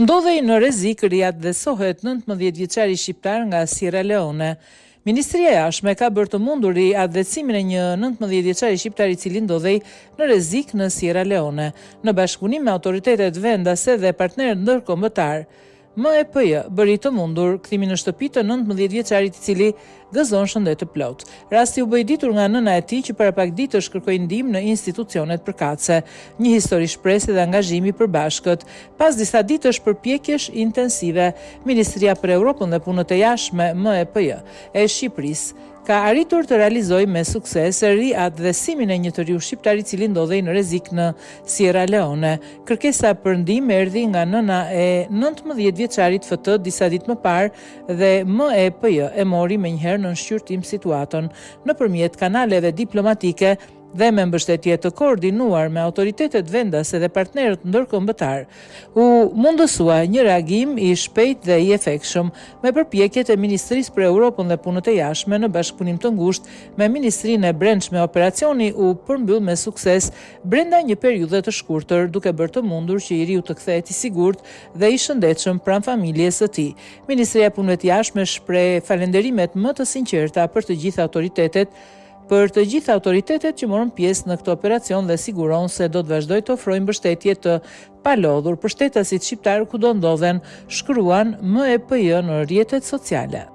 Ndodhej në rrezik riadhesohet 19 vjeçari shqiptar nga Sierra Leone. Ministria e Jashtme ka bërë të mundur riadhesimin e një 19 vjeçari shqiptar i cili ndodhej në rrezik në Sierra Leone, në bashkëpunim me autoritetet vendase dhe partnerët ndërkombëtar. MEPJ bëri të mundur kthimin në shtëpi të 19 vjeçarit i cili gëzon shëndet të plot. Rasti u bë i ditur nga nëna e tij që para pak ditësh kërkoi ndihmë në institucionet përkatëse, një histori shpresë dhe angazhimi i përbashkët. Pas disa ditësh përpjekjesh intensive, Ministria për Europën dhe Punët e Jashtme MEPJ e Shqipërisë ka arritur të realizojë me sukses riadhesimin e një të riu shqiptar i cili ndodhej në rrezik në Sierra Leone. Kërkesa për ndihmë erdhi nga nëna e 19 vjeçarit FT disa ditë më parë dhe MEPJ e mori menjëherë në shqyrtim situatën nëpërmjet kanaleve diplomatike dhe me mbështetje të koordinuar me autoritetet vendase dhe partnerët ndërkombëtar. U mundësua një reagim i shpejt dhe i efektshëm me përpjekjet e Ministrisë për Europën dhe Punët e Jashtme në bashkëpunim të ngushtë me Ministrinë e Brendshme. Operacioni u përmbyll me sukses brenda një periudhe të shkurtër, duke bërë të mundur që i riu të kthehet i sigurt dhe i shëndetshëm pranë familjes së tij. Ministria e Punëve të Jashtme shpreh falënderimet më të sinqerta për të gjitha autoritetet që morën pjesë në këtë operacion dhe siguron se do të vazhdojë të ofrojë mbështetje të palodhur për shtetasit shqiptar kudo ndodhen, shkruan MEPJ në rrjetet sociale.